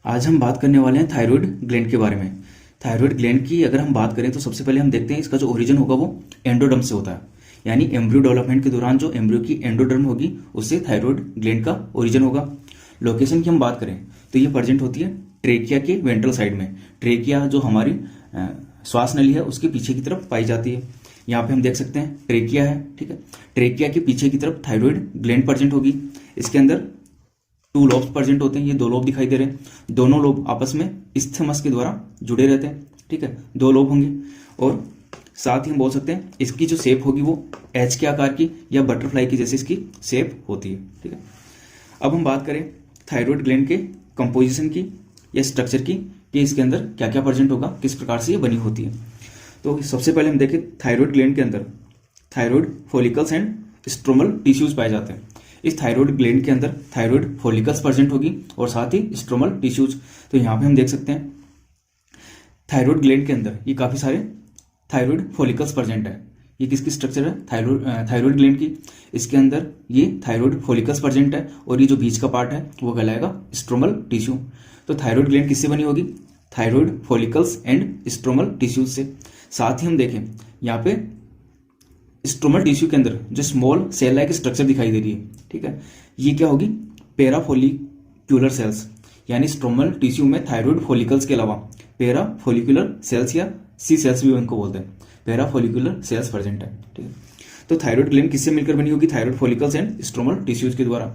आज हम बात करने वाले हैं थायराइड ग्लैंड के बारे में। थायराइड ग्लैंड की अगर हम बात करें तो सबसे पहले हम देखते हैं इसका जो ओरिजिन होगा वो एंडोडर्म से होता है, यानी एम्ब्रियो डेवलपमेंट के दौरान जो एम्ब्रियो की एंडोडर्म होगी उससे थायराइड ग्लैंड का ओरिजिन होगा। लोकेशन की हम बात करें तो ये प्रेजेंट होती है ट्रेकिया के वेंट्रल साइड में। ट्रेकिया जो हमारी श्वास नली है उसके पीछे की तरफ पाई जाती है। यहाँ पे हम देख सकते हैं ट्रेकिया है, ठीक है। ट्रेकिया के पीछे की तरफ थायराइड ग्लैंड प्रेजेंट होगी। इसके अंदर 2 लोब्स प्रेजेंट होते हैं। ये 2 लोब दिखाई दे रहे हैं। दोनों लोब आपस में इस्थमस के द्वारा जुड़े रहते हैं, ठीक है। 2 लोब होंगे और साथ ही हम बोल सकते हैं इसकी जो शेप होगी वो एच के आकार की या बटरफ्लाई की जैसे इसकी शेप होती है, ठीक है। अब हम बात करें थायराइड ग्लैंड के कंपोजिशन की या स्ट्रक्चर की कि इसके अंदर क्या क्या प्रेजेंट होगा, किस प्रकार से ये बनी होती है। तो सबसे पहले हम देखें थायराइड ग्लैंड के अंदर thyroid follicles and stromal tissues पाए जाते हैं। इस थायराइड ग्लैंड के अंदर थायराइड फॉलिकल्स प्रेजेंट होगी और साथ ही स्ट्रोमल टिश्यूज। तो यहाँ पे हम देख सकते हैं थायराइड ग्लैंड के अंदर ये काफी सारे थायराइड फॉलिकल्स प्रेजेंट है। ये किसकी स्ट्रक्चर है? थायराइड ग्लैंड की। इसके अंदर ये थायराइड फॉलिकल्स प्रेजेंट है और ये जो बीच का पार्ट है वो कहलाएगा स्ट्रोमल टिश्यू। तो थायराइड ग्लैंड किससे बनी होगी? Thyroid follicles and stromal tissues से। साथ ही हम देखें यहाँ पे स्ट्रोमल टिश्यू के अंदर जो स्मॉल सेल लाइक स्ट्रक्चर दिखाई दे रही है, ठीक है, ये क्या होगी? पैराफोलिक्यूलर सेल्स। यानी स्ट्रोमल टिश्यू में थायराइड फॉलिकल्स के अलावा पैराफोलिक्यूलर सेल्स या सी सेल्स भी उनको बोलते हैं, पैराफोलिक्यूलर सेल्स प्रेजेंट है, ठीक है। तो थायराइड ग्लैंड किससे मिलकर बनी होगी? Thyroid follicles and stromal tissues के द्वारा।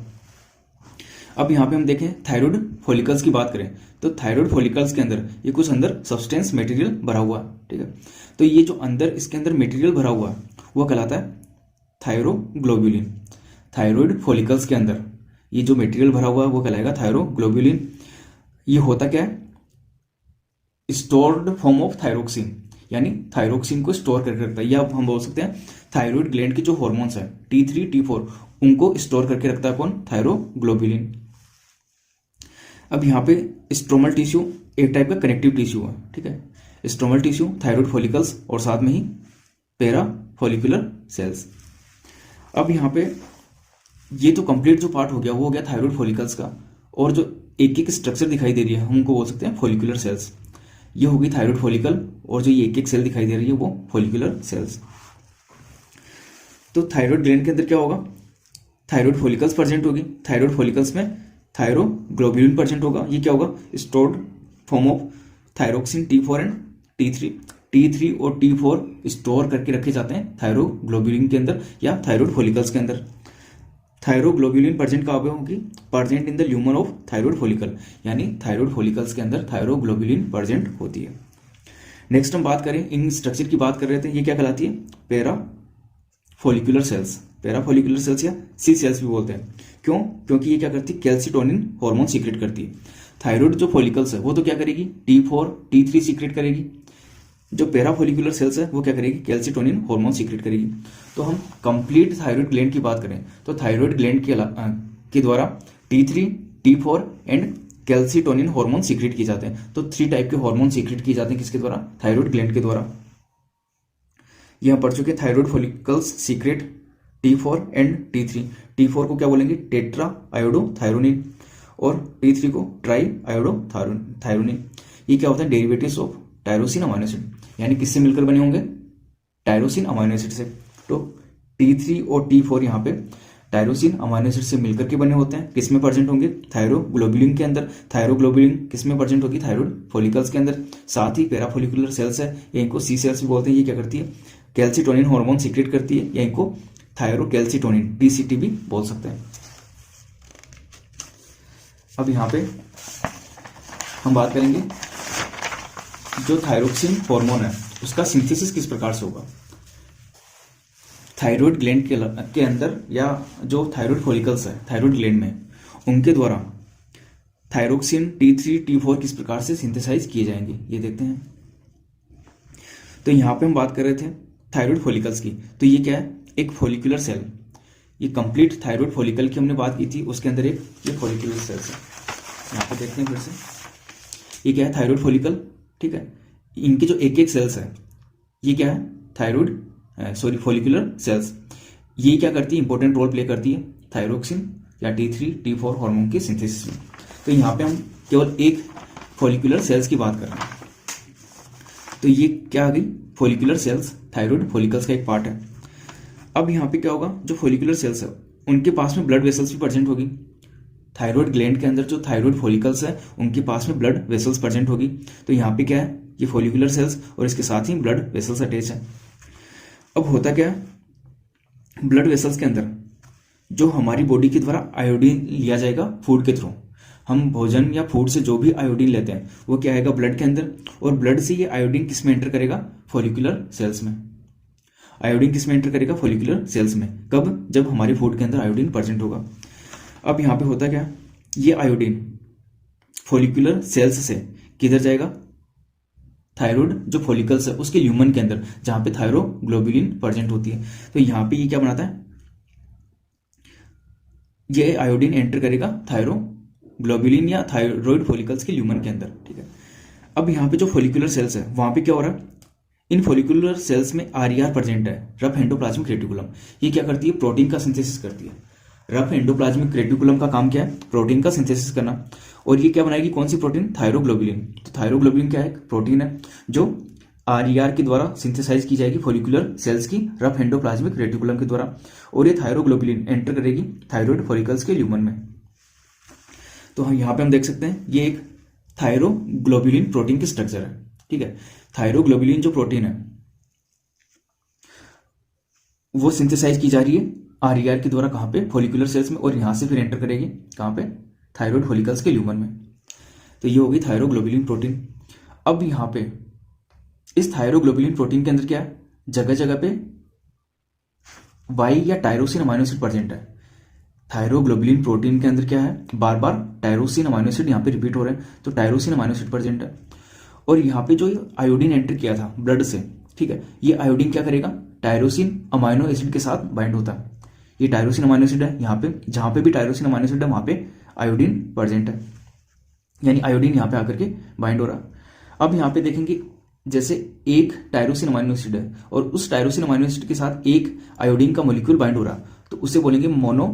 अब यहाँ पे हम देखें थायराइड फॉलिकल्स की बात करें तो थायराइड फॉलिकल्स के अंदर ये कुछ अंदर सब्सटेंस मटेरियल भरा हुआ है, ठीक है। तो ये जो अंदर इसके अंदर मटेरियल भरा हुआ है वो कहलाता है थायरोग्लोब्यूलिन। थायराइड फॉलिकल्स के अंदर ये जो मटेरियल भरा हुआ है वो कहलाएगा थायरोग्लोब्यूलिन। ये होता क्या है? स्टोर्ड फॉर्म ऑफ थायरोक्सिन, यानी थायरोक्सिन को स्टोर करके रखता है। या हम बोल सकते हैं थायराइड ग्लैंड के जो हॉर्मोन्स है T3 T4 उनको स्टोर करके रखता है कौन? थायरोग्लोब्यूलिन। अब यहाँ पे स्ट्रोमल टिश्यू एक टाइप का कनेक्टिव टिश्यू है, ठीक है। स्ट्रोमल टिश्यू थायराइड फॉलिकल्स और साथ में ही पैरा फॉलिकुलर सेल्स। अब यहाँ पे ये तो कंप्लीट जो पार्ट हो गया वो हो गया थायराइड फॉलिकल्स का, और जो एक एक स्ट्रक्चर दिखाई दे रही है हम उनको बोल सकते हैं फॉलिकुलर सेल्स। ये होगी थायराइड फॉलिकल और जो ये एक एक सेल दिखाई दे रही है वो फॉलिकुलर सेल्स। तो थायराइड ग्लैंड के अंदर क्या होगा? थायराइड फॉलिकल्स प्रेजेंट होगी। थायराइड फॉलिकल्स में थायरोग्लोब्यूलिन प्रेजेंट होगा। ये क्या होगा? Stored form of thyroxine T4 and T3। T3 और T4 स्टोर करके रखे जाते हैं थायरोग्लोब्यूलिन के अंदर या थायराइड फॉलिकल्स के अंदर। थायरोग्लोब्यूलिन प्रेजेंट कहाँ पे होगी? Present in the lumen of thyroid follicle, यानी थायराइड फॉलिकल्स के अंदर थायरोग्लोब्यूलिन प्रेजेंट होती है। नेक्स्ट हम बात करें इन स्ट्रक्चर की बात कर रहे थे, ये क्या कहलाती है? Parafollicular cells. Parafollicular cells या सी सेल्स भी बोलते हैं। क्यों? क्योंकि ये क्या करती है? कैल्सिटोनिन हार्मोन सीक्रेट करती है। थायराइड जो फॉलिकल्स है वो तो क्या करेगी? T4 T3 सीक्रेट करेगी। जो पैरा फॉलिकुलर सेल्स है वो क्या करेगी? कैल्सिटोनिन हार्मोन सीक्रेट करेगी। तो हम कंप्लीट थायराइड ग्लैंड की बात करें तो थायराइड ग्लैंड के द्वारा T3 T4 and calcitonin hormone secrete किए जाते हैं। तो 3 टाइप के हार्मोन सीक्रेट किए जाते हैं किसके द्वारा? थायराइड ग्लैंड के द्वारा। यहां पढ़ चुके thyroid follicles secret T4 and T3। T4 को क्या बोलेंगे? टेट्रा आयोडोथायरोनिन और T3 को ट्राई आयोडोथायरोनिन। ये क्या होता है? Derivatives of tyrosine amino acid, यानी किससे मिलकर बने होंगे? टायरोसिन अमाइनो एसिड से। तो T3 और T4 यहाँ पे टायरोसिन अमाइनो एसिड से मिलकर के बने होते हैं। किसमें प्रेजेंट होंगे? थायरोग्लोब्यूलिन के अंदर। थायरोग्लोब्यूलिन किसमें प्रेजेंट होगी? थायराइड फॉलिकल्स के अंदर। साथ ही पैराफोलिकुलर सेल्स है, इनको सी सेल्स भी बोलते हैं। ये क्या करती है? कैल्सिटोनिन हार्मोन सीक्रेट करती है, या इनको थायरोकैल्सिटोनिन TCT भी बोल सकते हैं। अब यहाँ पे हम बात करेंगे जो थायरोक्सिन हार्मोन है उसका सिंथेसिस किस प्रकार से होगा। थायराइड ग्लैंड के अंदर या जो थायराइड फॉलिकल्स है थायराइड ग्लैंड में उनके द्वारा थायरोक्सिन T3 T4 किस प्रकार से सिंथेसाइज किए जाएंगे ये देखते हैं। तो यहाँ पे हम बात कर रहे थे थायराइड फॉलिकल्स की। तो ये क्या है? एक फॉलिकुलर सेल। ये कंप्लीट थायराइड फॉलिकल की हमने बात की थी, उसके अंदर एक ये फॉलिकुलर सेल्स है। यहाँ पे देखते हैं फिर से, ये क्या है? थायराइड फॉलिकल, ठीक है। इनके जो एक एक सेल्स है ये क्या है? Thyroid follicular cells. ये क्या करती है? इंपॉर्टेंट रोल प्ले करती है थायरोक्सिन या T3 T4 हार्मोन के सिंथेसिस में। तो यहाँ पे हम केवल एक फॉलिकुलर सेल्स की बात कर रहे हैं। तो ये क्या आ गई, फॉलिकुलर सेल्स थायराइड फॉलिकल्स का एक पार्ट है। अब यहाँ पे क्या होगा, जो फॉलिकुलर सेल्स है उनके पास में ब्लड वेसल्स भी प्रेजेंट होगी। थायराइड ग्लैंड के अंदर जो थायराइड फॉलिकल्स है उनके पास में ब्लड वेसल्स प्रेजेंट होगी। तो यहाँ पे क्या है, ये फॉलिकुलर सेल्स और इसके साथ ही ब्लड वेसल्स अटैच है। अब होता क्या है, ब्लड वेसल्स के अंदर जो हमारी बॉडी के द्वारा आयोडीन लिया जाएगा फूड के थ्रू, हम भोजन या फूड से जो भी आयोडीन लेते हैं वो क्या आएगा ब्लड के अंदर, और ब्लड से ये आयोडीन किस में एंटर करेगा, फॉलिकुलर सेल्स में। आयोडीन किस में एंटर करेगा, फॉलिकुलर सेल्स में। कब, जब हमारे फूड के अंदर आयोडीन प्रेजेंट होगा। अब यहाँ पे होता क्या, ये आयोडीन फॉलिकुलर सेल्स से किधर जाएगा, थायराइड जो फॉलिकल्स है उसके ल्यूमन के अंदर जहां पे थायरोग्लोबुलिन प्रेजेंट होती है। तो यहाँ पे ये क्या बनाता है, ये आयोडीन एंटर करेगा थायरोग्लोबुलिन या थायराइड फॉलिकल्स के ल्यूमन के अंदर, ठीक है। अब यहाँ पे जो फॉलिकुलर सेल्स है वहां पे क्या हो रहा है, इन फॉलिकुलर सेल्स में आरईआर प्रेजेंट है, रफ एंडोप्लाज्मिक रेटिकुलम। ये क्या करती है, प्रोटीन का सिंथेसिस करती है। रफ एंडोप्लाज्मिक रेटिकुलम का काम क्या है, प्रोटीन का सिंथेसिस करना। और ये क्या बनाएगी, कौन सी प्रोटीन, थायरोग्लोबुलिन। तो थायरोग्लोबुलिन क्या है, प्रोटीन है जो आरईआर के द्वारा सिंथेसाइज की जाएगी फॉलिकुलर सेल्स की रफ एंडोप्लाज्मिक रेटिकुलम के द्वारा, और ये थायरोग्लोबुलिन एंटर करेगी थायराइड फॉलिकल्स के ल्यूमन में। तो यहाँ पे हम देख सकते हैं ये एक थायरोग्लोबुलिन प्रोटीन की स्ट्रक्चर है, ठीक है। थायरोग्लोबुलिन जो प्रोटीन है वो सिंथेसाइज की जा रही है आरईआर के द्वारा, कहाँ पे, फॉलिकुलर सेल्स में, और यहां से फिर एंटर करेगी कहाँ पे, थायराइड फॉलिकल्स के ल्यूमन में। तो ये होगी थायरोग्लोबुलिन प्रोटीन। अब यहाँ पे इस थायरोग्लोबुलिन प्रोटीन के अंदर क्या है, जगह जगह पे वाई या टायरोसिन अमाइनो एसिड प्रेजेंट है। थायरोग्लोबुलिन प्रोटीन के अंदर क्या है, बार बार टायरोसिन अमाइनो एसिड यहाँ पे रिपीट हो रहे हैं, तो टायरोसिन अमाइनो एसिड प्रेजेंट है। और यहाँ पे जो आयोडीन एंटर किया था ब्लड से, ठीक है, ये आयोडीन क्या करेगा, टायरोसिन अमाइनो एसिड के साथ बाइंड होता है। ये टायरोसिन अमाइनो एसिड है, यहाँ पे जहां पे भी टायरोसिन अमाइनो एसिड है वहां पे आयोडीन प्रेजेंट है, यानी आयोडीन यहाँ पे आकर के बाइंड हो रहा है। अब यहाँ पे देखेंगे जैसे एक टायरोसिन अमाइनो एसिड है और उस टायरोसिन अमाइनो एसिड के साथ एक आयोडीन का मॉलिक्यूल बाइंड हो रहा है, तो उसे बोलेंगे मोनो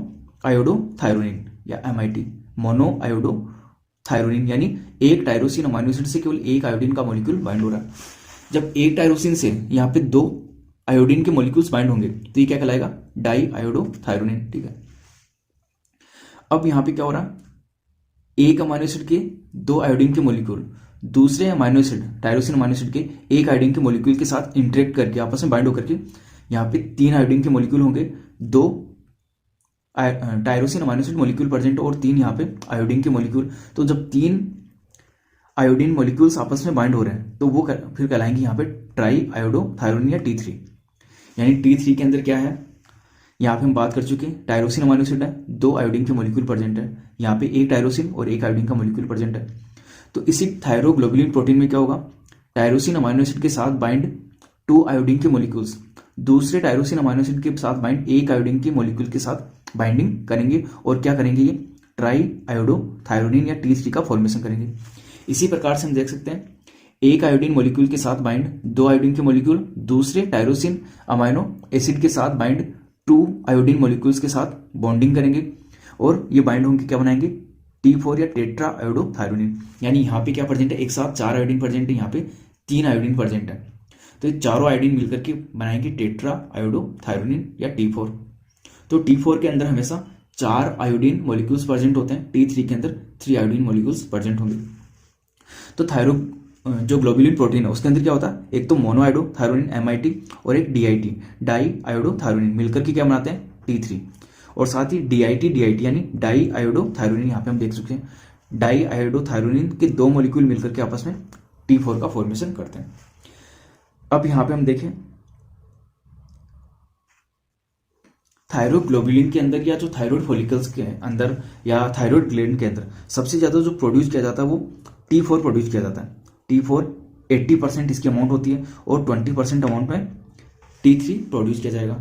आयोडोथायरोनिन या MIT, मोनो आयोडोथायरोनिन, यानी एक टायरोसिन अमाइनो एसिड से केवल एक आयोडीन का मॉलिक्यूल बाइंड हो रहा है। जब एक टायरोसिन से यहाँ पे दो आयोडीन के मॉलिक्यूल्स बाइंड होंगे तो ये क्या कहलाएगा, डाई आयोडोथायरोनिन, ठीक है। अब यहां पे क्या हो रहा है, एक अमाइनो एसिड के दो आयोडीन के मॉलिक्यूल दूसरे amino acid tyrosine amino acid के एक आयोडीन के मॉलिक्यूल के साथ इंटरेक्ट करके आपस में बाइंड होकर के यहाँ पे तीन आयोडीन के मॉलिक्यूल होंगे, दो tyrosine amino acid molecule present और तीन यहाँ पे आयोडीन के मॉलिक्यूल। तो जब तीन आयोडीन मॉलिक्यूल्स आपस में बाइंड हो रहे हैं तो वो फिर कहलाएंगे यहाँ पे ट्राई आयोडोथायरोनिन या T3। यानी T3 के अंदर क्या है, यहाँ पे हम बात कर चुके हैं, टायरोसिन अमाइनो एसिड है, दो आयोडीन के मॉलिक्यूल प्रेजेंट है, यहाँ पे एक टायरोसिन और एक आयोडीन का मॉलिक्यूल प्रेजेंट है। तो इसी थायरोग्लोबुलिन प्रोटीन में क्या होगा, टायरोसिन अमाइनो एसिड के साथ बाइंड टू आयोडीन के मॉलिक्यूल्स दूसरे टायरोसिन अमाइनो एसिड के साथ बाइंड एक आयोडीन के मॉलिक्यूल के साथ बाइंडिंग करेंगे और क्या करेंगे, ये ट्राई आयोडोथायरोनिन या T3 का फॉर्मेशन करेंगे। इसी प्रकार से हम देख सकते हैं एक आयोडीन मॉलिक्यूल के साथ बाइंड दो आयोडीन के मॉलिक्यूल दूसरे टायरोसिन अमाइनो एसिड के साथ बाइंड टू आयोडीन मॉलिक्यूल्स के साथ बॉन्डिंग करेंगे और ये बाइंड होंगे क्या बनाएंगे, T4 या टेट्रा आयोडोथायरोनिन। यानी यहाँ पे क्या प्रेजेंट है, एक साथ चार आयोडीन प्रेजेंट है, यहाँ पे तीन आयोडीन प्रेजेंट है, तो ये चारों आयोडीन मिलकर के बनाएंगे टेट्रा आयोडोथायरोनिन या T4। तो T4 के अंदर हमेशा चार आयोडीन मॉलिक्यूल्स प्रेजेंट होते हैं, T3 के अंदर 3 आयोडीन मॉलिक्यूल्स प्रेजेंट होंगे। तो जो ग्लोबुलिन प्रोटीन है उसके अंदर क्या होता है, एक तो मोनो आयोडोथायरोनिन MIT और एक DIT डाई आयोडोथायरोनिन मिलकर के क्या बनाते हैं, T3। और साथ ही DIT यानी डाई आयोडोथायरोनिन, यहाँ पे हम देख सकते हैं डाई आयोडोथायरोनिन के दो मॉलिक्यूल मिलकर के आपस में T4 का फॉर्मेशन करते हैं। अब यहाँ पे हम देखें थायरोग्लोबुलिन के अंदर या जो थायराइड फॉलिकल्स के अंदर या थायराइड ग्लैंड के अंदर सबसे ज्यादा जो प्रोड्यूस किया जाता है वो T4 प्रोड्यूस किया जाता है। T4 80% इसकी अमाउंट होती है और 20% अमाउंट में T3 प्रोड्यूस किया जाएगा।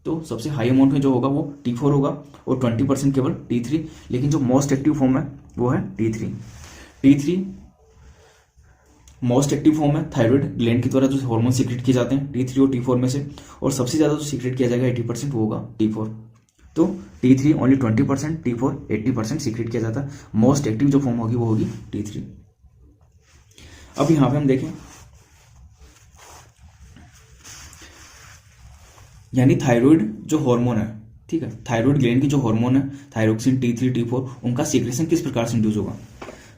तो सबसे हाई अमाउंट में जो होगा वो T4 होगा और 20% केवल T3, लेकिन जो मोस्ट एक्टिव फॉर्म है वो है T3 मोस्ट एक्टिव फॉर्म है थायराइड ग्लैंड के द्वारा जो हार्मोन सीक्रेट किए जाते हैं T3 और T4 में से, और सबसे ज्यादा जो सीक्रेट किया जाएगा 80% वो होगा T4। तो T3 ओनली 20%, T4 80% सीक्रेट किया जाता है। मोस्ट एक्टिव जो फॉर्म होगी वो होगी T3। अब यहाँ पे हम देखें, यानी थायराइड जो हार्मोन है, ठीक है, थायराइड ग्लैंड की जो हार्मोन है थायरोक्सिन T3 T4, उनका सीक्रेशन किस प्रकार से इंड्यूस होगा।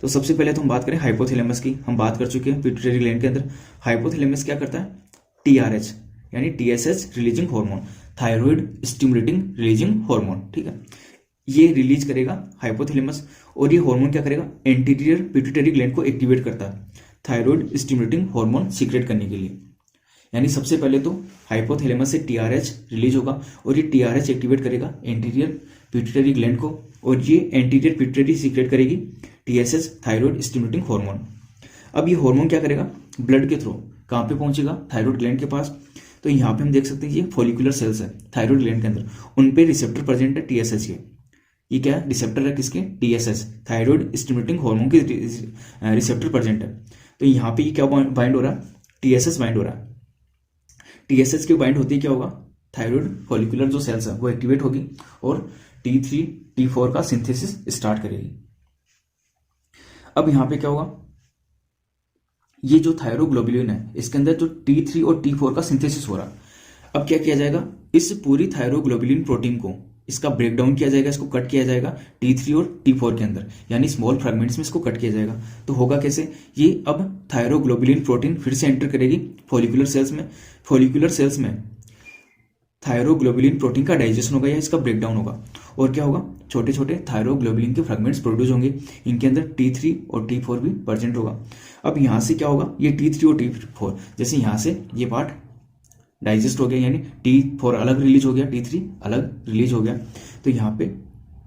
तो सबसे पहले तो हम बात करें हाइपोथैलेमस की, हम बात कर चुके हैं पिट्यूटरी ग्लैंड के अंदर। हाइपोथैलेमस क्या करता है, TRH यानी TSH releasing hormone, thyroid stimulating releasing hormone, ठीक है, ये रिलीज करेगा हाइपोथैलेमस। और ये हार्मोन क्या करेगा, एंटीरियर पिट्यूटरी ग्लैंड को एक्टिवेट करता है थायराइड स्टिमुलेटिंग हार्मोन सीक्रेट करने के लिए। यानी सबसे पहले तो हाइपोथैलेमस से TRH रिलीज होगा और ये TRH एक्टिवेट करेगा एंटीरियर पिट्यूटरी ग्लैंड को, और ये एंटीरियर पिट्यूटरी सीक्रेट करेगी TSH थायराइड स्टिमुलेटिंग हार्मोन। अब ये हार्मोन क्या करेगा, ब्लड के थ्रू कहाँ पे पहुंचेगा, थायराइड ग्लैंड के पास। तो यहाँ पे हम देख सकते हैं ये फॉलिकुलर सेल्स है थायराइड ग्लैंड के अंदर, उन पे रिसेप्टर प्रेजेंट है TSH के। ये क्या है, रिसेप्टर है किसके, TSH थायराइड स्टिमुलेटिंग हार्मोन के रिसेप्टर प्रेजेंट है। तो यहाँ पे ये क्या बाइंड हो रहा है, TSH बाइंड हो रहा है। TSH के बाइंड होती है क्या होगा, थायराइड फॉलिकुलर जो सेल्स है वो एक्टिवेट होगी और T3 T4 का सिंथेसिस स्टार्ट करेगी। अब यहाँ पे क्या होगा, ये जो थायरोग्लोबुलिन है इसके अंदर जो T3 और T4 का सिंथेसिस हो रहा है। अब क्या किया जाएगा, इस पूरी थायरोग्लोबुलिन प्रोटीन को इसका ब्रेकडाउन किया जाएगा, इसको कट किया जाएगा T3 और T4 के अंदर, यानी स्मॉल फ्रेगमेंट्स में इसको कट किया जाएगा। तो होगा कैसे, ये अब थायरोग्लोबुलिन प्रोटीन फिर से एंटर करेगी फॉलिकुलर सेल्स में। फॉलिकुलर सेल्स में थायरोग्लोबुलिन प्रोटीन का डाइजेशन होगा या इसका ब्रेकडाउन होगा, और क्या होगा, छोटे छोटे थायरोग्लोबुलिन के फ्रेगमेंट्स प्रोड्यूस होंगे, इनके अंदर T3 और T4 भी प्रेजेंट होगा। अब यहाँ से क्या होगा, ये T3 और T4 जैसे यहाँ से ये पार्ट डाइजेस्ट हो गया, यानी T4 अलग रिलीज हो गया, T3 अलग रिलीज हो गया। तो यहाँ पे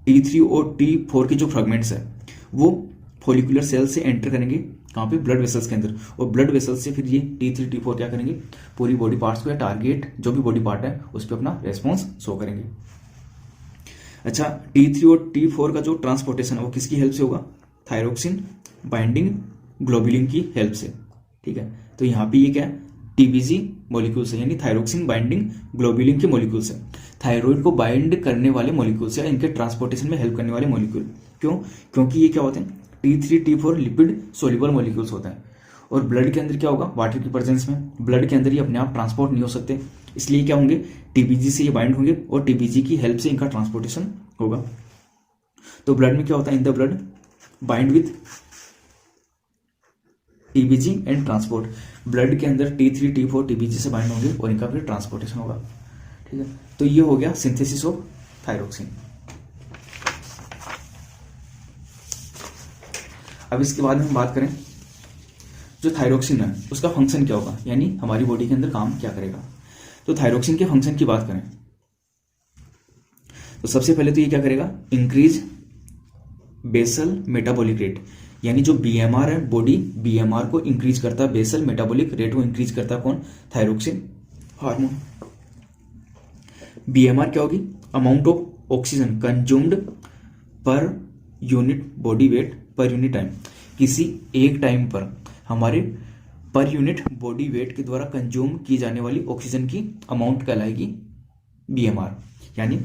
T3 और T4 के जो फ्रेगमेंट्स है वो फॉलिकुलर सेल से एंटर करेंगे कहाँ पे, ब्लड वेसल्स के अंदर, और ब्लड वेसल्स से फिर ये T3 T4 क्या करेंगे, पूरी बॉडी पार्ट्स को या टारगेट जो भी बॉडी पार्ट है उस पर अपना रेस्पॉन्स शो करेंगे। अच्छा, T3 और T4 का जो ट्रांसपोर्टेशन है वो किसकी हेल्प से होगा, थायरोक्सिन बाइंडिंग ग्लोबुलिन की हेल्प से, ठीक है। तो यहाँ पे ये क्या है, TBG मॉलिक्यूल्स है, यानी थायरोक्सिन बाइंडिंग ग्लोबुलिन के मॉलिक्यूल्स है, थायराइड को बाइंड करने वाले मॉलिक्यूल्स है, इनके ट्रांसपोर्टेशन में हेल्प करने वाले मॉलिक्यूल। क्यों, क्योंकि ये क्या होते हैं, T3 T4 lipid soluble molecules होते हैं, और ब्लड के अंदर क्या होगा, वाटर की प्रेजेंस में ब्लड के अंदर ये अपने आप ट्रांसपोर्ट नहीं हो सकते, इसलिए क्या होंगे, TBG से ये बाइंड होंगे और TBG की हेल्प से इनका ट्रांसपोर्टेशन होगा। तो ब्लड में क्या होता है, in the blood bind with TBG and transport, blood के अंदर T3 T4 TBG से बाइंड होंगे और इनका फिर ट्रांसपोर्टेशन होगा, ठीक है। तो ये हो गया सिंथेसिस ऑफ थायरोक्सिन। अब इसके बाद हम बात करें जो थायरोक्सिन है उसका फंक्शन क्या होगा, यानी हमारी बॉडी के अंदर काम क्या करेगा। तो थायरोक्सिन के फंक्शन की बात करें तो सबसे पहले तो ये क्या करेगा, इंक्रीज बेसल मेटाबॉलिक रेट, यानी जो BMR है, बॉडी BMR को इंक्रीज करता है, बेसल मेटाबॉलिक रेट को इंक्रीज करता है कौन, थायरोक्सिन हार्मोन। BMR क्या होगी, amount of oxygen consumed per unit body weight per unit time, किसी एक टाइम पर हमारे पर यूनिट बॉडी वेट के द्वारा कंज्यूम की जाने वाली ऑक्सीजन की अमाउंट कहलाएगी BMR। यानी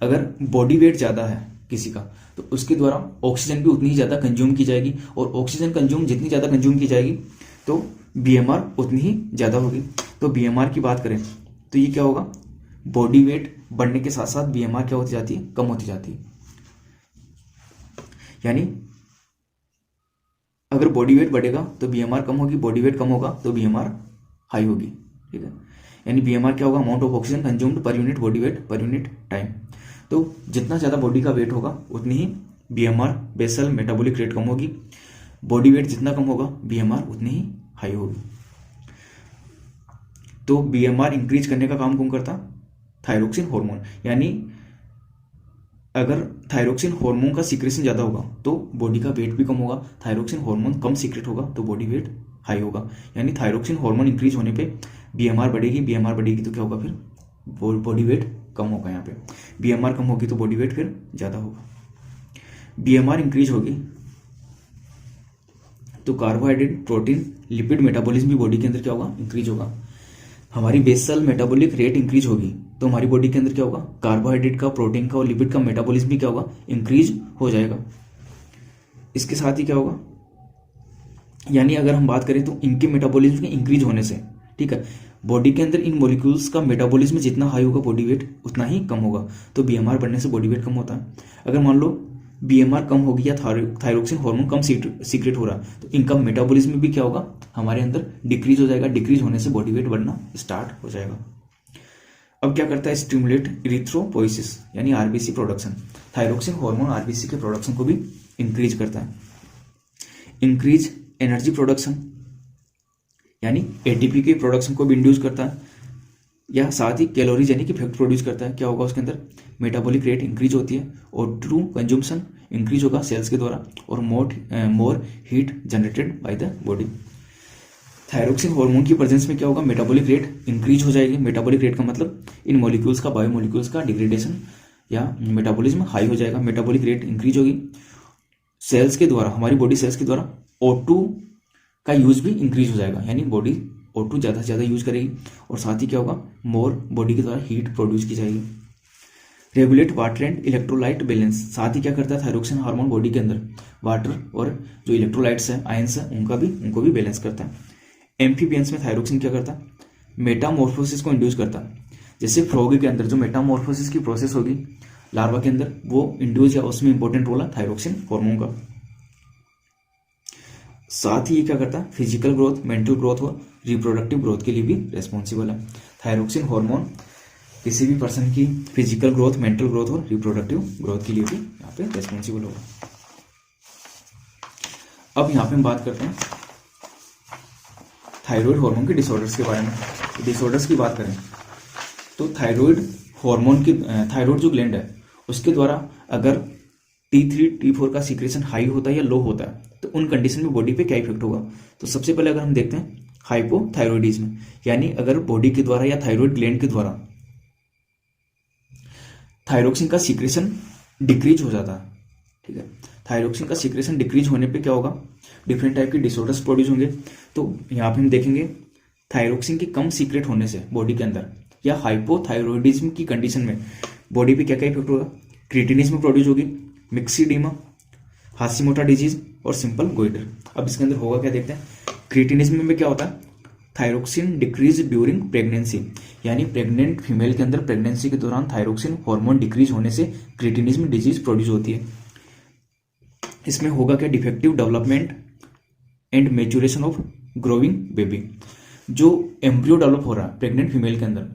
अगर बॉडी वेट ज़्यादा है किसी का तो उसके द्वारा ऑक्सीजन भी उतनी ही ज़्यादा कंज्यूम की जाएगी, और ऑक्सीजन कंज्यूम जितनी ज़्यादा कंज्यूम की जाएगी तो BMR उतनी ही ज़्यादा होगी। तो BMR की बात करें तो ये क्या होगा, बॉडी वेट बढ़ने के साथ साथ BMR क्या होती जाती है, कम होती जाती है। यानी अगर बॉडी वेट बढ़ेगा तो BMR कम होगी, बॉडी वेट कम होगा तो BMR हाई होगी, ठीक है। यानी BMR क्या होगा, amount of oxygen consumed per unit body weight per unit time. तो जितना ज़्यादा बॉडी का वेट होगा उतनी ही BMR बेसल मेटाबॉलिक रेट कम होगी, बॉडी वेट जितना कम होगा BMR उतनी ही हाई होगी। तो BMR इंक्रीज करने का काम कौन करता, थायरोक्सिन हार्मोन। यानी अगर थायरोक्सिन हार्मोन का सीक्रेशन ज़्यादा होगा तो बॉडी का वेट भी कम होगा, थायरोक्सिन हार्मोन कम सीक्रेट होगा तो बॉडी वेट हाई होगा। यानी थायरोक्सिन हार्मोन इंक्रीज होने पे BMR बढ़ेगी, BMR बढ़ेगी तो क्या होगा, फिर बॉडी वेट कम होगा। यहाँ पे BMR कम होगी तो बॉडी वेट फिर ज़्यादा होगा। BMR इंक्रीज होगी तो कार्बोहाइड्रेट प्रोटीन लिपिड मेटाबॉलिज्म भी बॉडी के अंदर क्या होगा, इंक्रीज होगा। हमारी बेसल मेटाबॉलिक रेट इंक्रीज होगी तो हमारी बॉडी के अंदर क्या होगा, कार्बोहाइड्रेट का, प्रोटीन का और लिपिड का मेटाबॉलिज्म भी क्या होगा, इंक्रीज हो जाएगा। इसके साथ ही क्या होगा, यानी अगर हम बात करें तो इनके मेटाबॉलिज्म के इंक्रीज होने से, ठीक है, बॉडी के अंदर इन मॉलिक्यूल्स का मेटाबॉलिज्म जितना हाई होगा बॉडी वेट उतना ही कम होगा। तो बीएमआर बढ़ने से बॉडी वेट कम होता है। अगर मान लो बीएमआर कम हो गया, थायरोक्सिन हार्मोन कम सीक्रेट हो रहा, तो इनका मेटाबॉलिज्म भी क्या होगा, हमारे अंदर डिक्रीज हो जाएगा। डिक्रीज होने से बॉडी वेट बढ़ना स्टार्ट हो जाएगा। अब क्या करता है, स्टिमुलेट इरिथ्रोपोइसिस यानी RBC production. Thyroxine hormone RBC के प्रोडक्शन को भी इंक्रीज करता है। इंक्रीज एनर्जी प्रोडक्शन यानी एटीपी के प्रोडक्शन को भी इंड्यूस करता है, या साथ ही कैलोरीजेनिक इफेक्ट प्रोड्यूस करता है। क्या होगा उसके अंदर, मेटाबॉलिक रेट इंक्रीज होती है और ट्रू कंज्यूमशन इंक्रीज होगा सेल्स के द्वारा, और more heat generated by the body. Thyroxine hormone की प्रेजेंस में क्या होगा, मेटाबॉलिक रेट इंक्रीज हो जाएगी। मेटाबॉलिक रेट का मतलब इन मॉलिक्यूल्स का, बायोमोलिक्यूल्स का डिग्रेडेशन या मेटाबॉलिज्म हाई हो जाएगा। मेटाबॉलिक रेट इंक्रीज होगी सेल्स के द्वारा, हमारी बॉडी सेल्स के द्वारा O2 का यूज भी इंक्रीज हो जाएगा, यानी बॉडी O2 ज़्यादा से ज़्यादा यूज करेगी, और साथ ही क्या होगा, मोर बॉडी के द्वारा हीट प्रोड्यूस की जाएगी। Regulate water and electrolyte balance, साथ ही क्या करता है थायरोक्सिन हार्मोन बॉडी के अंदर वाटर और जो इलेक्ट्रोलाइट्स है, आयंस है, उनको भी बैलेंस करता है। एम्फीबियंस में थायरोक्सिन क्या करता है, मेटामॉर्फोसिस को इंड्यूस करता है। जैसे फ्रॉग के अंदर जो मेटामॉर्फोसिस की प्रोसेस होगी लार्वा के अंदर, वो इंड्यूस या उसमें इंपॉर्टेंट रोल है थायरोक्सिन हार्मोन का। साथ ही ये क्या करता है, फिजिकल ग्रोथ, मेंटल ग्रोथ और रिप्रोडक्टिव ग्रोथ के लिए भी रेस्पॉन्सिबल है। थायरोक्सिन हार्मोन किसी भी पर्सन की फिजिकल ग्रोथ, मेंटल ग्रोथ और रिप्रोडक्टिव ग्रोथ के लिए भी यहाँ पे रेस्पॉन्सिबल होगा। अब यहाँ पे हम बात करते हैं थायराइड हार्मोन के डिसऑर्डर्स के बारे में। डिसऑर्डर्स की बात करें तो थायराइड हार्मोन की, थायराइड जो ग्लैंड है उसके द्वारा अगर T3 T4 का सीक्रेशन हाई होता है या लो होता है, तो उन कंडीशन में बॉडी पे क्या इफेक्ट होगा। तो सबसे पहले अगर हम देखते हैं हाइपोथायरॉयडिज्म, यानी अगर बॉडी के द्वारा या थायराइड ग्लैंड के द्वारा थायरोक्सिन का सीक्रेशन डिक्रीज हो जाता है, ठीक है, थायरोक्सिन का सीक्रेशन डिक्रीज होने पे क्या होगा, डिफरेंट टाइप के डिसऑर्डर्स प्रोड्यूस होंगे। तो यहाँ पे हम देखेंगे थायरोक्सिन की कम सीक्रेट होने से बॉडी के अंदर या हाइपोथायरॉयडिज्म की कंडीशन में बॉडी पे क्या क्या इफेक्ट होगा, क्रिएटिनिज्म प्रोड्यूस होगी, मिक्सिडीमा, हाशिमोटो डिजीज और सिंपल गोइटर। अब इसके अंदर होगा क्या देखते हैं। क्रिएटिनिज्म में क्या होता है, थायरोक्सिन डिक्रीज ड्यूरिंग प्रेगनेंसी, यानी प्रेग्नेंट फीमेल के अंदर प्रेगनेंसी के दौरान थायरोक्सिन हार्मोन डिक्रीज होने से क्रिएटिनिज्म डिजीज प्रोड्यूस होती है। इसमें होगा क्या, defective development and maturation of growing baby. जो एम्ब्रियो डेवलप हो रहा है प्रेग्नेंट फीमेल के अंदर,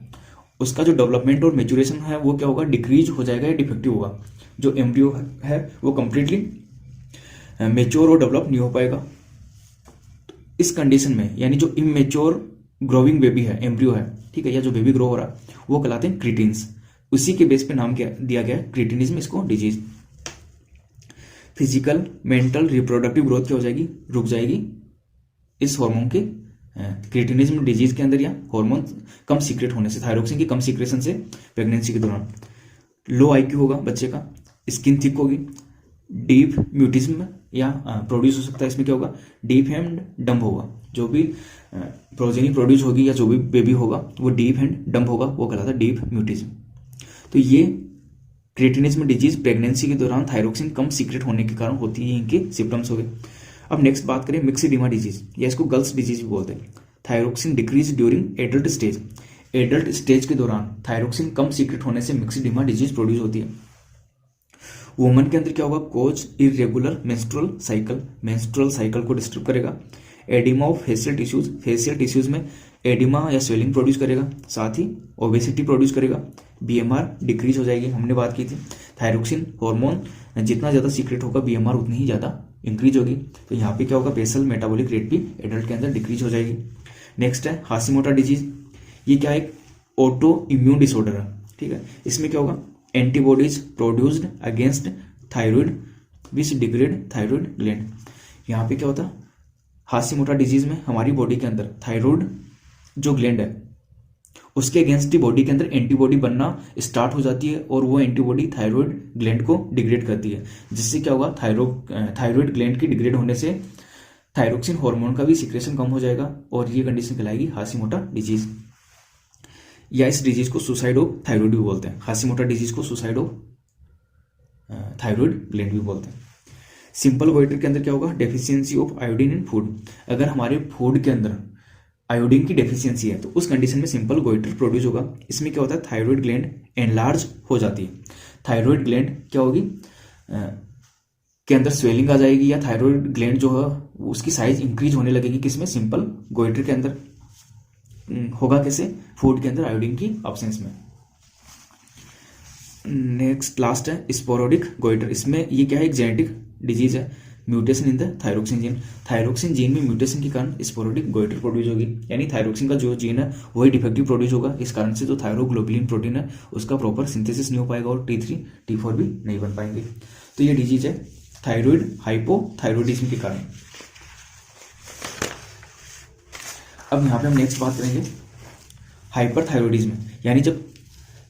उसका जो डेवलपमेंट और मेच्योरेशन है वो क्या होगा, डिक्रीज हो जाएगा या डिफेक्टिव होगा। जो एम्ब्रियो है वो कंप्लीटली मेच्योर और डेवलप नहीं हो पाएगा। इस कंडीशन में यानी जो इमेच्योर ग्रोइंग बेबी है, एम्ब्रियो है, ठीक है, या जो बेबी ग्रो हो रहा है वो कहलाते हैं क्रिटीन्स। उसी के बेस पे नाम क्या दिया गया है, क्रिटिनिज्म, इसको disease. Physical, mental, reproductive growth क्या हो जाएगी, रुक जाएगी इस हार्मोन के क्रिटिनिज्म डिजीज के अंदर, या हार्मोन कम सीक्रेट होने से, थायरोक्सिन की कम सीक्रेशन से प्रेगनेंसी के दौरान। लो आईक्यू होगा बच्चे का, स्किन थिक होगी, डीप म्यूटिज्म या प्रोड्यूस हो सकता है। इसमें क्या होगा, डीप एंड डम्प होगा। जो भी प्रोजेनी प्रोड्यूस होगी या जो भी बेबी होगा वो डीप एंड डम्प होगा, वो कहलाता है डीप म्यूटिज्म। तो ये क्रिएटिनिज्म डिजीज प्रेगनेंसी के दौरान थायरोक्सिन कम सीक्रेट होने के कारण होती है, इनके सिम्टम्स हो गए। अब नेक्स्ट बात करें मिक्सिडीमा डिजीज, या इसको गर्ल्स डिजीज भी बोलते हैं। Thyroxine decrease during adult stage, adult stage के दौरान थायरोक्सिन कम सीक्रेट होने से मिक्सिडीमा डिजीज प्रोड्यूस होती है। वुमन के अंदर क्या होगा, कोज इरेगुलर मेंस्ट्रुअल साइकिल को डिस्टर्ब करेगा। एडिमा ऑफ फेशियल टिश्यूज में एडिमा या स्वेलिंग प्रोड्यूस करेगा, साथ ही ओबेसिटी प्रोड्यूस करेगा। बीएमआर डिक्रीज हो जाएगी, हमने बात की थी थायरोक्सिन हार्मोन जितना ज़्यादा सीक्रेट होगा बीएमआर उतनी ही ज़्यादा इंक्रीज होगी। तो यहाँ पे क्या होगा, बेसल मेटाबॉलिक रेट भी एडल्ट के अंदर डिक्रीज हो जाएगी। नेक्स्ट है हाशिमोटो डिजीज, ये क्या है, एक ऑटो इम्यून डिसऑर्डर है, ठीक है। इसमें क्या होगा, एंटीबॉडीज प्रोड्यूस्ड अगेंस्ट थायराइड विच डिग्रेड थायराइड ग्लैंड। यहाँ पे क्या होता है, हाशिमोटो डिजीज में हमारी बॉडी के अंदर थायराइड जो ग्लैंड है उसके अगेंस्ट बॉडी के अंदर एंटीबॉडी बनना स्टार्ट हो जाती है, और वो एंटीबॉडी थायराइड ग्लैंड को डिग्रेड करती है, जिससे क्या होगा, थायराइड ग्लैंड के डिग्रेड होने से थायरोक्सिन हार्मोन का भी सीक्रेशन कम हो जाएगा, और ये कंडीशन कहलाएगी हाशिमोटो डिजीज। या इस डिजीज को सुसाइड ऑफ थायराइड भी बोलते हैं। हाशिमोटो डिजीज को सुसाइड ऑफ थायराइड ग्लैंड भी बोलते हैं। सिंपल गोइटर के अंदर क्या होगा, deficiency of iodine in food. अगर हमारे फूड के अंदर आयोडीन की डेफिशिएंसी है तो उस कंडीशन में सिंपल गोइटर प्रोड्यूस होगा। इसमें क्या होता है, थायराइड ग्लैंड एनलार्ज हो जाती है। थायराइड ग्लैंड क्या होगी, के अंदर स्वेलिंग आ जाएगी, या थायराइड ग्लैंड जो है उसकी साइज इंक्रीज होने लगेगी। किसमें, सिंपल गोइटर के अंदर। होगा कैसे, फूड के अंदर आयोडीन की ऑब्सेंस में। नेक्स्ट लास्ट है स्पोरोडिक गोइटर। इसमें ये क्या है, एक जेनेटिक डिजीज है, mutation in the thyroxine gene. Thyroxine gene में म्यूटेशन के कारण स्पोरोडिक गोइटर प्रोड्यूस होगी, यानी थायरोक्सिन का जो जीन है वही डिफेक्टिव प्रोड्यूस होगा। इस कारण से जो थायरोग्लोबुलिन प्रोटीन है उसका प्रॉपर सिंथेसिस नहीं हो पाएगा और T3 T4 भी नहीं बन पाएंगे। तो ये डिजीज है थायराइड हाइपोथायरॉयडिज्म के कारण। अब यहाँ पे हम नेक्स्ट बात करेंगे हाइपरथायरॉयडिज्म, यानी जब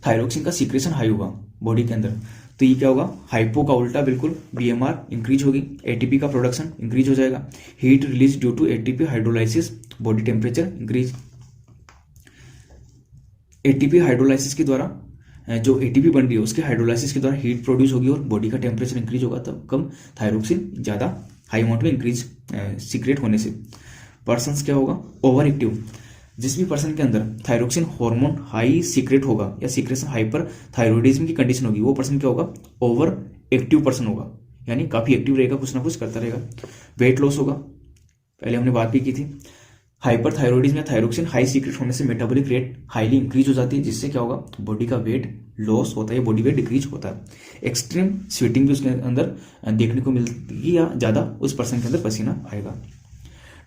थायरोक्सिन का सीक्रेशन हाई होगा बॉडी के अंदर तो ये क्या होगा, हाइपो का उल्टा बिल्कुल, BMR इंक्रीज होगी, ATP का प्रोडक्शन इंक्रीज हो जाएगा, heat release due to ATP hydrolysis, body temperature increase. ATP hydrolysis के द्वारा जो ATP बन रही है उसके हाइड्रोलाइसिस के द्वारा हीट प्रोड्यूस होगी और बॉडी का टेम्परेचर इंक्रीज होगा, तब कम थायरोक्सिन ज़्यादा हाई अमाउंट में इंक्रीज सीक्रेट होने से। पर्सन्स क्या होगा, ओवर एक्टिव। जिस भी पर्सन के अंदर थायरोक्सिन हार्मोन हाई सीक्रेट होगा या सीक्रेशन हाइपर थायरॉयडिज्म की कंडीशन होगी, वो पर्सन क्या होगा, ओवर एक्टिव पर्सन होगा, यानी काफ़ी एक्टिव रहेगा, कुछ ना कुछ करता रहेगा। वेट लॉस होगा, पहले हमने बात भी की थी। हाइपर थायरॉयडिज्म या थायरोक्सिन हाई सीक्रेट होने से मेटाबॉलिक रेट हाईली इंक्रीज हो जाती है, जिससे क्या होगा, बॉडी का वेट लॉस होता है, बॉडी वेट डिक्रीज होता है। एक्सट्रीम स्वेटिंग भी उसके अंदर देखने को मिलती या ज़्यादा उस पर्सन के अंदर पसीना आएगा।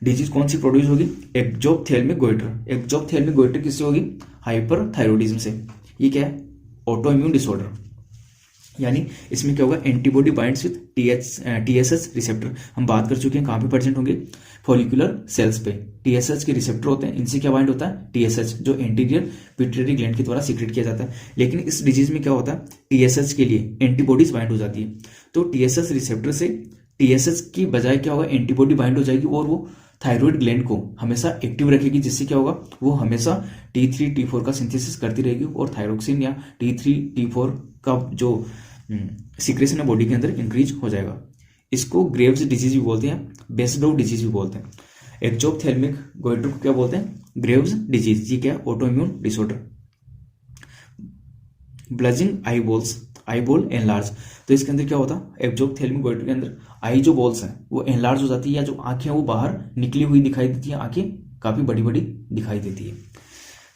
डिजीज कौन सी प्रोड्यूस होगी, एक्जोप्थेल्मिक गोइटर। एक्जोप्थेल्मिक गोइटर किससे होगी, हाइपर थायरॉयडिज्म से। ये क्या है, ऑटो इम्यून डिसऑर्डर, यानी इसमें क्या होगा, antibody binds with TSH receptor. हम बात कर चुके हैं कहाँ पे प्रेजेंट होंगे, फॉलिकुलर सेल्स पे TSH के रिसेप्टर होते हैं, इनसे क्या बाइंड होता है, TSH, जो एंटीरियर पिट्यूटरी ग्लैंड के द्वारा सीक्रेट किया जाता है। लेकिन इस डिजीज में क्या होता है, TSH के लिए एंटीबॉडीज बाइंड हो जाती है, तो TSH रिसेप्टर से TSH की बजाय क्या होगा, एंटीबॉडी बाइंड हो जाएगी और वो थायराइड ग्लैंड को हमेशा एक्टिव रखेगी, जिससे क्या होगा, वो हमेशा T3 T4 का सिंथेसिस करती रहेगी और थायरोक्सिन या T3 T4 का जो सीक्रेशन है बॉडी के अंदर इंक्रीज हो जाएगा। इसको ग्रेव्स डिजीज भी बोलते हैं, बेसडोव डिजीज भी बोलते हैं। एक्जोप्थेल्मिक गोइटर को क्या बोलते हैं, ग्रेव्स डिजीज। ये क्या है, autoimmune disorder. Bulging eyeballs, eyeball enlarge. तो इसके अंदर क्या होता है, एक्जोप्थेल्मिक गोइटर के अंदर आई जो बॉल्स हैं वो एनलार्ज हो जाती है, या जो आंखें वो बाहर निकली हुई दिखाई देती है, आंखें काफी बड़ी बड़ी दिखाई देती है।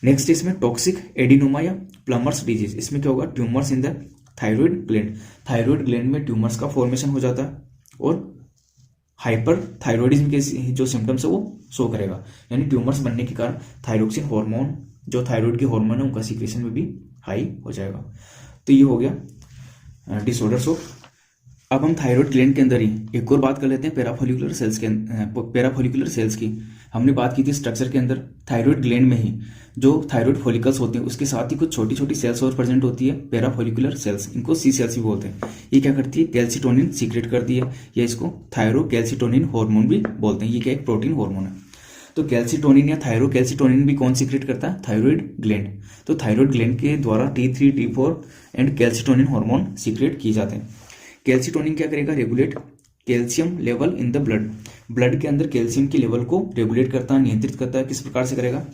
नेक्स्ट इसमें टॉक्सिक एडिनोमा या प्लमर्स डिजीज। इसमें क्या होगा, tumours in the thyroid gland. Thyroid gland में ट्यूमर्स का फॉर्मेशन हो जाता है और हाइपर थायरॉयडिज्म के जो सिम्टम्स है वो शो करेगा, यानी ट्यूमर्स बनने के कारण थायरोक्सिन हार्मोन, जो थायराइड के हार्मोन है उनका सीक्रेशन में भी हाई हो जाएगा। तो ये हो गया डिसऑर्डर्स ऑफ। अब हम थायराइड ग्लैंड के अंदर ही एक और बात कर लेते हैं पैराफोलिकुलर सेल्स की। हमने बात की थी स्ट्रक्चर के अंदर, थायराइड ग्लैंड में ही जो थायराइड फॉलिकल्स होते हैं उसके साथ ही कुछ छोटी छोटी सेल्स और प्रेजेंट होती है, पैराफोलिकुलर सेल्स, इनको C सेल्स भी बोलते हैं। ये क्या करती है, कैल्सिटोनिन सीक्रेट करती है, या इसको थायरोकैल्सिटोनिन हार्मोन भी बोलते हैं। ये क्या एक प्रोटीन हार्मोन है। तो कैल्सिटोनिन या थायरोकैल्सिटोनिन भी कौन सीक्रेट करता है, थायराइड ग्लैंड। तो थायराइड ग्लैंड के द्वारा T3 T4 and calcitonin hormone secrete किए जाते हैं। कैल्सिटोनिन क्या करेगा, regulate calcium level in the blood. Blood के अंदर कैल्शियम के लेवल को रेगुलेट करता है, नियंत्रित करता है। किस प्रकार से करेगा,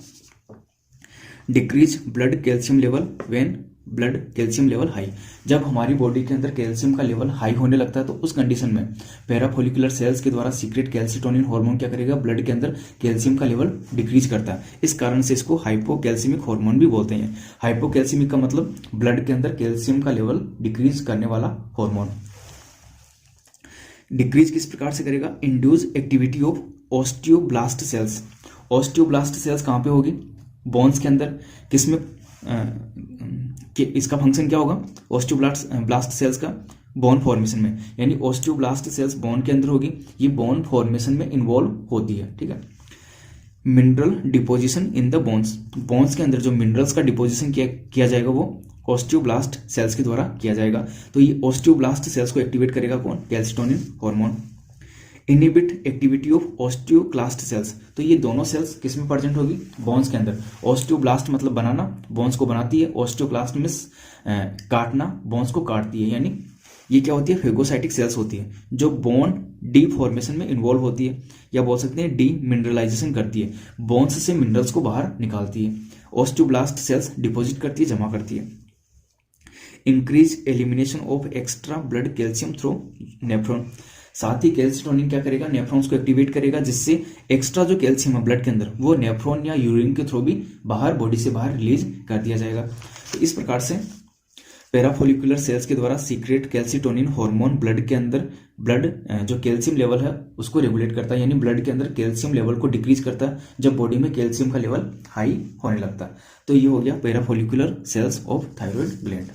decrease blood calcium level when blood calcium level high. जब हमारी बॉडी के अंदर कैल्शियम का लेवल हाई होने लगता है तो उस कंडीशन में पैराफोलिकुलर सेल्स के द्वारा सीक्रेट कैल्सिटोनिन हार्मोन क्या करेगा, ब्लड के अंदर कैल्शियम का लेवल डिक्रीज करता है। इस कारण से इसको हाइपोकैल्सिमिक हार्मोन भी बोलते हैं। हाइपोकैल्सिमिक का मतलब ब्लड के अंदर कैल्शियम का लेवल डिक्रीज करने वाला हार्मोन। डिक्रीज किस प्रकार से करेगा, induce activity of osteoblast cells. Osteoblast cells कहाँ पे होगी, बोन्स के अंदर। किसमें इसका फंक्शन क्या होगा, ऑस्टियोब्लास्ट सेल्स का बोन फॉर्मेशन में, यानी ऑस्टियोब्लास्ट सेल्स बोन के अंदर होगी, ये बोन फॉर्मेशन में इन्वॉल्व होती है, ठीक है। Mineral deposition in the bones, bones के अंदर जो मिनरल्स का डिपोजिशन किया जाएगा वो ऑस्टियोब्लास्ट सेल्स के द्वारा किया जाएगा। तो ये ऑस्टियोब्लास्ट सेल्स को एक्टिवेट करेगा कौन, calcitonin hormone. Inhibit activity of osteoclast cells. तो ये दोनों सेल्स किस में प्रेजेंट होगी, बोन्स के अंदर। ऑस्टियोब्लास्ट मतलब बनाना, बोन्स को बनाती है। ऑस्टियोक्लास्ट मींस काटना, बोन्स को काटती है, यानी ये क्या होती है, फेगोसाइटिक सेल्स होती है जो बोन डीफॉर्मेशन में इन्वॉल्व होती है, या बोल सकते हैं डी मिनरलाइजेशन करती है, बोन्स से मिनरल्स को बाहर निकालती है। ऑस्टियोब्लास्ट सेल्स डिपॉजिट करती है, जमा करती है। Increase elimination of extra blood calcium through nephron, साथ ही कैल्सिटोनिन क्या करेगा, नेफ्रॉन्स को एक्टिवेट करेगा, जिससे एक्स्ट्रा जो कैल्शियम है ब्लड के अंदर वो नेफ्रॉन या यूरिन के थ्रू भी बाहर, बॉडी से बाहर रिलीज कर दिया जाएगा। तो इस प्रकार से पैराफोलिकुलर सेल्स के द्वारा सीक्रेट कैल्सिटोनिन हार्मोन ब्लड के अंदर ब्लड जो कैल्शियम लेवल है उसको रेगुलेट करता है, यानी ब्लड के अंदर कैल्शियम लेवल को डिक्रीज करता है जब बॉडी में कैल्शियम का लेवल हाई होने लगता है। तो ये हो गया parafollicular cells of thyroid gland.